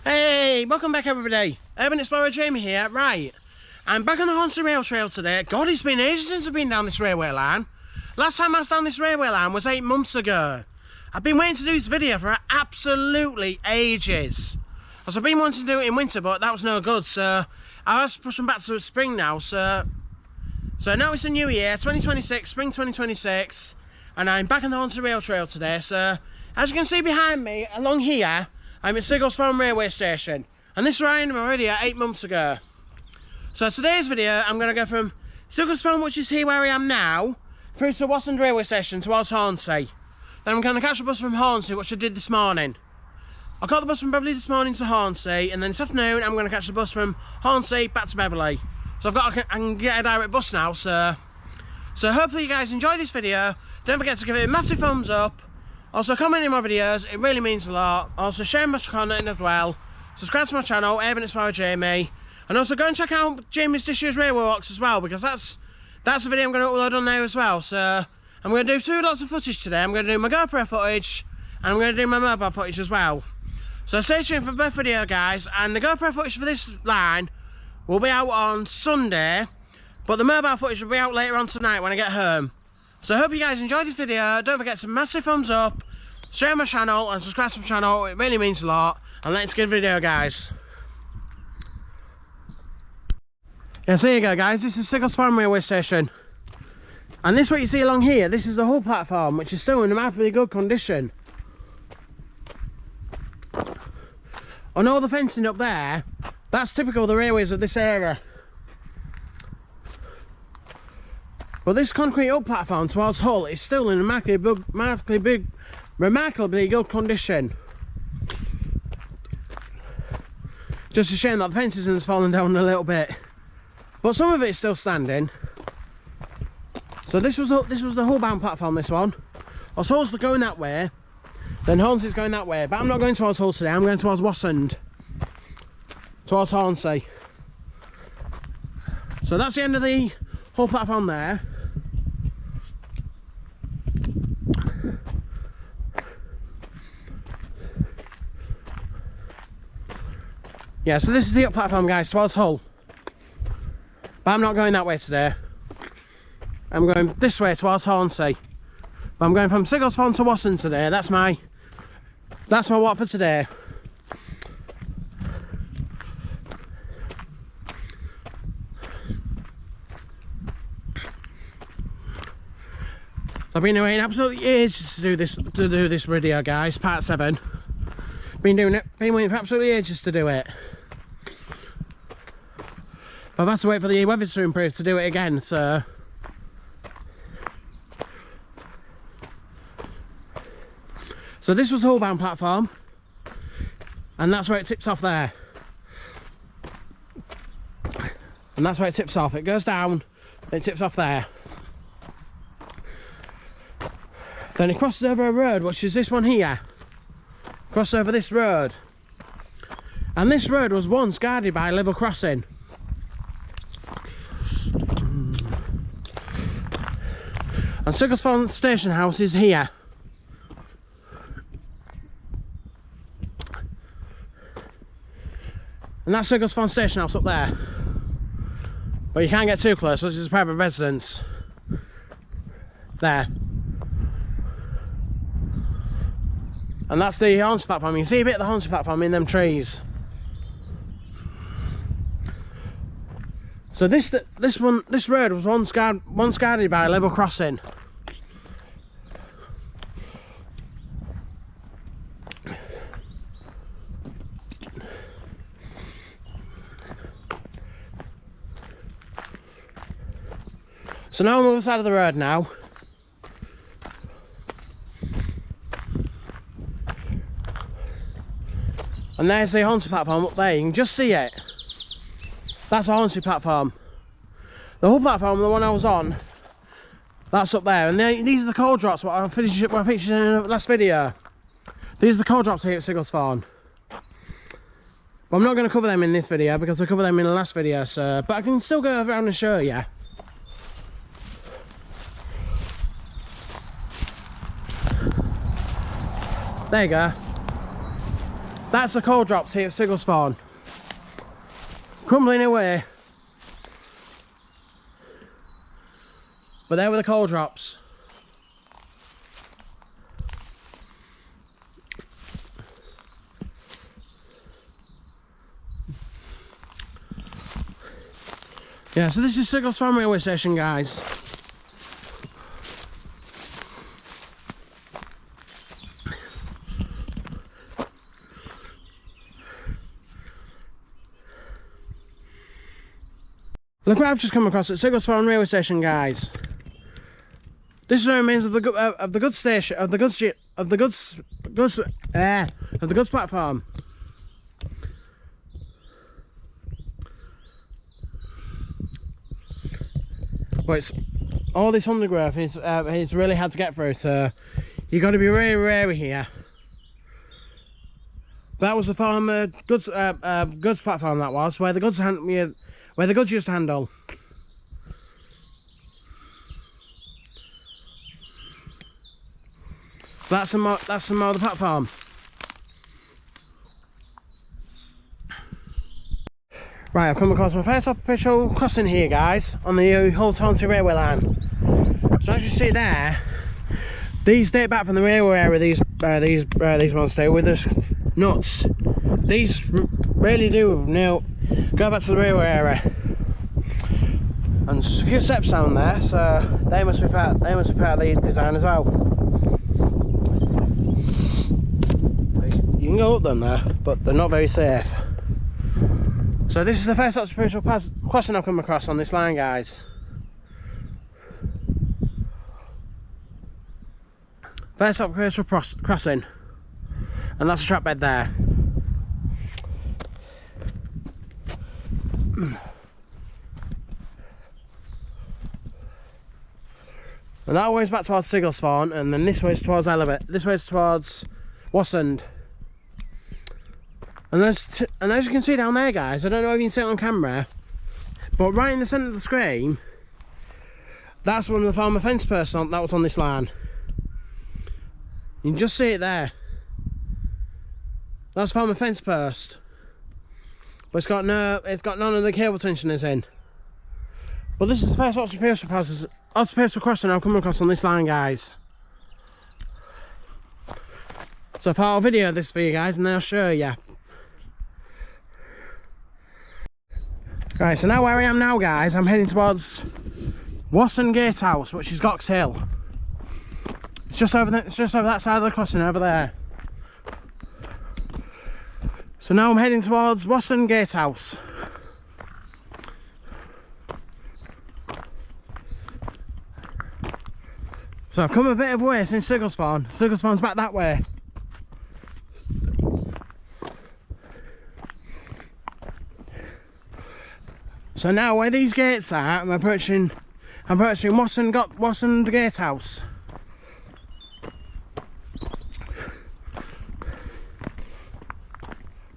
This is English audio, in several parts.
Hey, welcome back everybody. Urban Explorer Jamie here. Right, I'm back on the Hornsea Rail Trail today. God, it's been ages since I've been down this railway line. Last time I was down this railway line was 8 months ago. I've been waiting to do this video for absolutely ages. I've been wanting to do it in winter, but that was no good, so I was pushing back to spring now. So now it's a new year, 2026, spring 2026, and I'm back on the Hornsea Rail Trail today. So as you can see behind me, along here, I'm at Sigglesthorne railway station, and this is where I am already at 8 months ago. So today's video, I'm going to go from Sigglesthorne, which is here where I am now, through to Wassand railway station towards Hornsea. Then I'm going to catch a bus from Hornsea, which I did this morning. I got the bus from Beverley this morning to Hornsea, and then this afternoon I'm going to catch the bus from Hornsea back to Beverley. So I can get a direct bus now. So hopefully you guys enjoy this video. Don't forget to give it a massive thumbs up. Also comment in my videos, it really means a lot. Also share my content as well. Subscribe to my channel, Urban Explorer Jamie. And also go and check out Jamie's this year's railway walks as well, because that's the video I'm going to upload on there as well. So I'm going to do 2 lots of footage today. I'm going to do my GoPro footage, and I'm going to do my mobile footage as well. So stay tuned for both videos, guys. And the GoPro footage for this line will be out on Sunday, but the mobile footage will be out later on tonight when I get home. So I hope you guys enjoyed this video. Don't forget to massive thumbs up, share my channel and subscribe to my channel. It really means a lot. And let's get a video, guys. Yeah, so here you go, guys. This is Sigglesthorne railway station. And this what you see along here, this is the whole platform, which is still in remarkably good condition. On all the fencing up there, that's typical of the railways of this era. But this concrete up platform towards Hull is still in remarkably good condition. Just a shame that the fencing has fallen down a little bit, but some of it is still standing. So this was the Hull-bound platform. This one. Hull's going that way, then Hornsey's going that way. But I'm not going towards Hull today. I'm going towards Wassand, towards Hornsea. So that's the end of the Hull platform there. Yeah, so this is the up platform, guys, towards Hull. But I'm not going that way today. I'm going this way towards Hornsea. But I'm going from Sigglesthorne to Wassand today. That's my walk for today. I've been waiting absolutely ages to do this video, guys. Part 7. Been waiting for absolutely ages to do it. I've had to wait for the weather to improve to do it again, so this was the Hull-bound platform, and that's where it tips off there. And that's where it tips off. It goes down, it tips off there. Then it crosses over a road, which is this one here. Cross over this road. And this road was once guarded by a level crossing. And Sigglesthorne station house is here. And that's Sigglesthorne station house up there. But you can't get too close, which is a private residence. There. And that's the Hornsea platform. You can see a bit of the Hornsea platform in them trees. So this road was once guarded by a level crossing. So now I'm on the other side of the road now. And there's the Hornsea platform up there. You can just see it. That's the Hornsea platform. The whole platform, the one I was on, that's up there. And these are the coal drops what I featured in the last video. These are the coal drops here at Sigglesthorne. But I'm not going to cover them in this video because I covered them in the last video. So, but I can still go around and show you. There you go. That's the coal drops here at Sigglesthorne. Crumbling away. But there were the coal drops. Yeah, so this is Sigglesthorne railway station, guys. Look what I've just come across at Sigglesthorne railway station, guys. This is the remains of the goods station, of the goods platform. But it's all this undergrowth is really hard to get through, so you got to be really wary here. That was the former goods platform. That was where the goods used to handle. That's some more of the platform. Right, I've come across my first official crossing here, guys, on the Hornsea railway line. So as you see there, these date back from the railway area. These ones do with the nuts. These really do now go back to the railway area. And a few steps down there, so they must be part of the design as well. You can go up them there, but they're not very safe. So this is the first spiritual crossing I've come across on this line, guys. First spiritual crossing, and that's a trap bed there. And that way's back towards Sigglesthorne, and then this way's towards Wassand. And as you can see down there, guys, I don't know if you can see it on camera, but right in the centre of the screen, that's one of the former fence posts that was on this line. You can just see it there. That's former fence post, but it's got none of the cable tensioners in. But this is the first occupational crossing I've come across on this line, guys. So I thought I'll video this for you guys, and then I'll show you. Right, so now where I am now, guys, I'm heading towards Wassand Gatehouse, which is Goxhill. It's just over that side of the crossing over there. So now I'm heading towards Wassand Gatehouse. So I've come a bit of way since Sigglesthorne. Sigglesthorne's back that way. So now where these gates are, I'm approaching Wassand Gatehouse.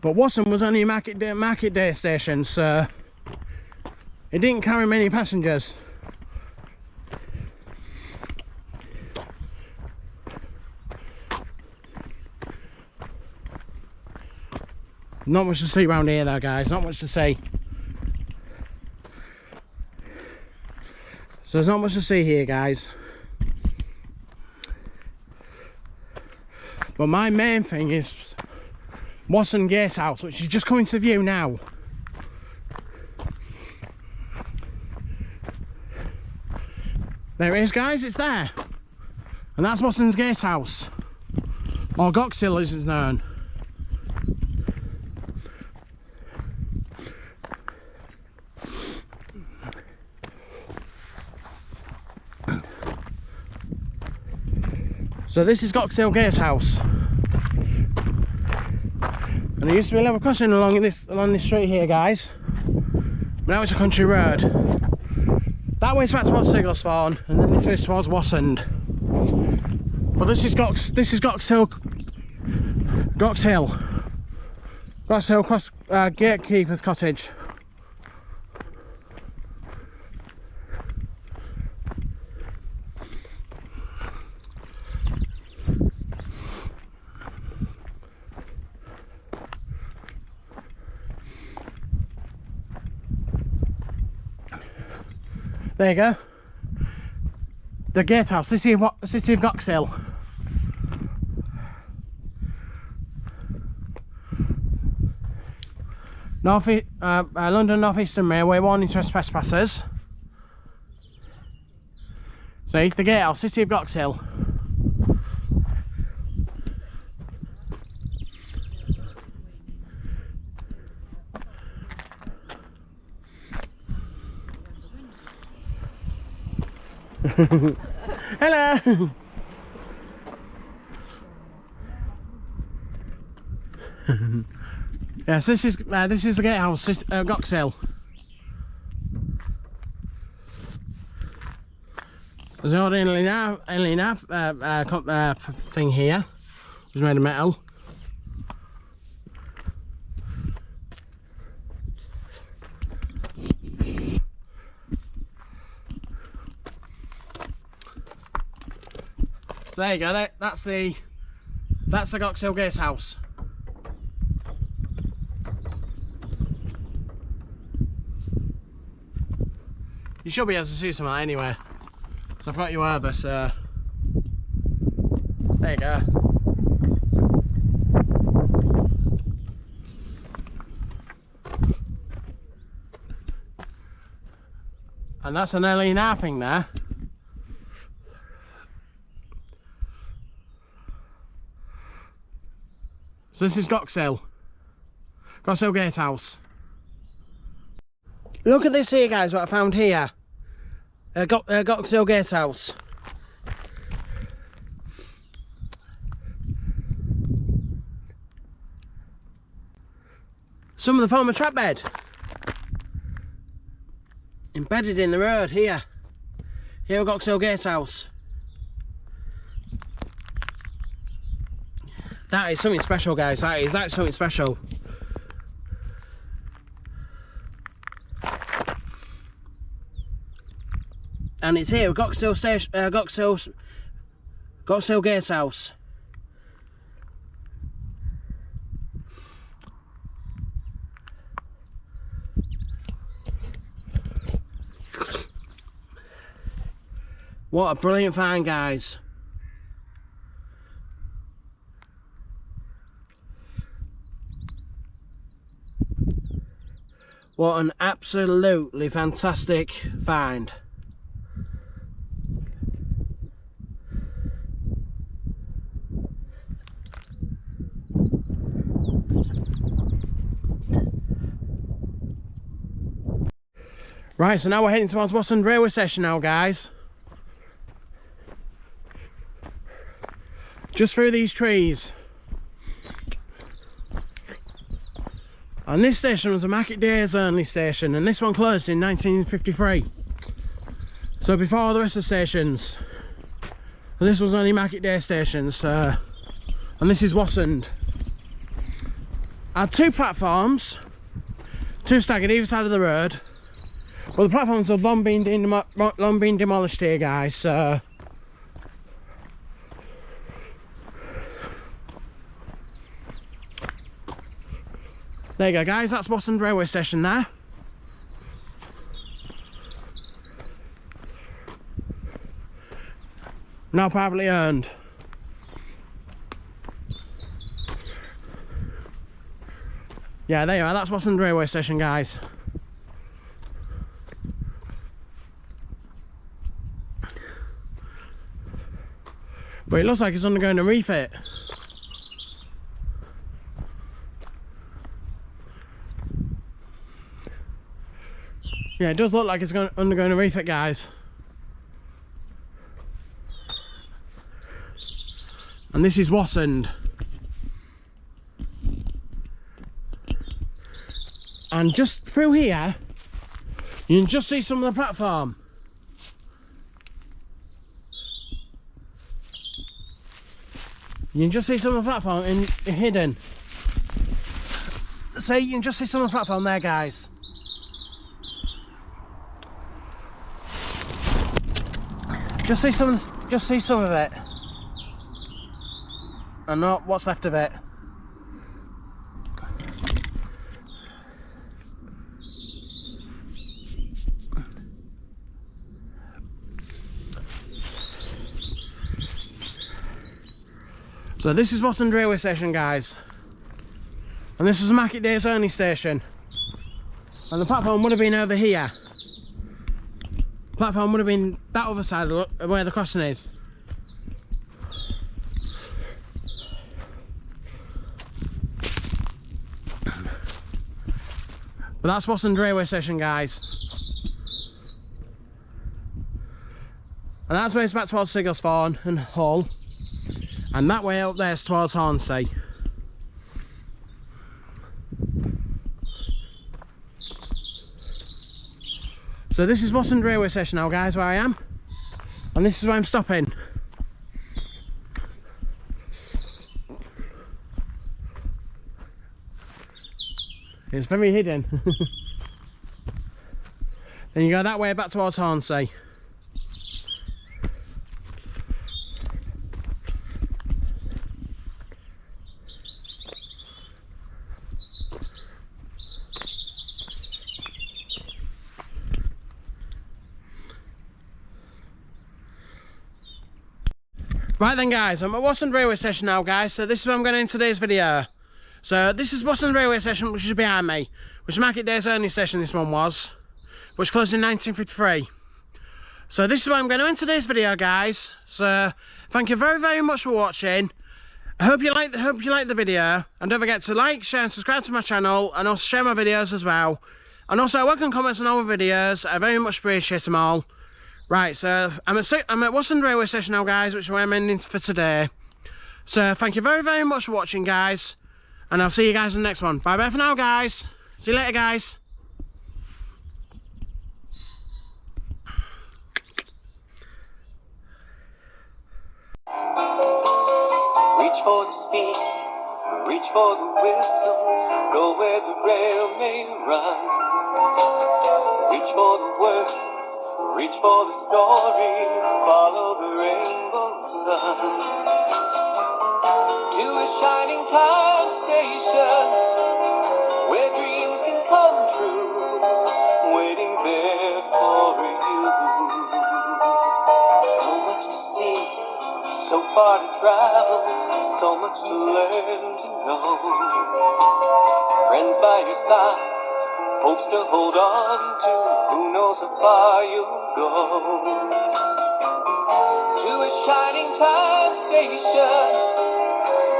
But Wassand was only a market day station, so it didn't carry many passengers. Not much to see around here though, guys, not much to see. So there's not much to see here, guys. But my main thing is Wassand Gatehouse, which is just coming to view now. There it is, guys, it's there. And that's Wassand's Gatehouse, or Goxhill as it's known. So this is Goxhill Gatehouse, and there used to be a level crossing along this street here, guys, but now it's a country road. That way's back towards Sigglesthorne, and then this way's towards Wassand. But this is Goxhill Gatekeeper's Cottage. There you go. The gatehouse, city of Goxhill. London North Eastern Railway, warning trespassers. See, the gatehouse, city of Goxhill. Hello. Yes, this is the gatehouse, Goxhill. There's an ordinary nav thing here, which is made of metal. So there you go. That's the Goxhill gatehouse. You should be able to see some of that anyway. So I've got you over, so there you go. And that's an LED thing there. So this is Goxhill Gatehouse. Look at this here, guys, what I found here. Goxhill Gatehouse. Some of the former trap bed. Embedded in the road here. Here at Goxhill Gatehouse. That is something special, guys. That's something special. And it's here, Goxhill Gatehouse. What a brilliant find, guys. What an absolutely fantastic find. Right, so now we're heading towards Wassand railway station now, guys. Just through these trees. And this station was a market days only station, and this one closed in 1953. So before the rest of the stations. This was only market day stations. And this is Wassand. Had two platforms, two staggered either side of the road. Well, the platforms have long been demolished here, guys. So there you go, guys. That's Wassand railway station there. Now privately owned. Yeah, there you are. That's Wassand railway station, guys. But it looks like it's undergoing a refit. Yeah, it does look like it's undergoing a refit, guys. And this is Wassand. And just through here, you can just see some of the platform. You can just see some of the platform hidden. So you can just see some of the platform there, guys. Just see some of it. And not what's left of it. So this is Wassand railway station, guys, and this was a market days only station, and the platform would have been over here. Platform would have been that other side of where the crossing is. But that's Wassand railway station, guys. And that's where it's back towards Sigglesthorne and Hull. And that way up there is towards Hornsea. So this is Wassand railway station now, guys, where I am. And this is where I'm stopping. It's very hidden. Then you go that way back towards Hornsea. Right then, guys, I'm at Wassand railway station now, guys, so this is where I'm going in today's video. So this is Wassand railway station, which is behind me, which is market days only station this one was, which closed in 1953. So this is where I'm going to end today's video, guys. So thank you very, very much for watching. I hope you like the video, and don't forget to like, share and subscribe to my channel, and also share my videos as well. And also welcome comments on all my videos. I very much appreciate them all. Right, so I'm at Wassand railway station now, guys, which is where I'm ending for today. So thank you very, very much for watching, guys, and I'll see you guys in the next one. Bye bye for now, guys. See you later, guys. Reach for the speed, reach for the whistle, go where the rail may run. Reach for the words, reach for the story, follow the rainbow sun. To a shining time station, where dreams can come true, waiting there for you. So much to see, so far to travel, so much to learn to know. Friends by your side, hopes to hold on to, who knows how far you'll go. To a shining time station,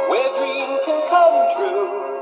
where dreams can come true,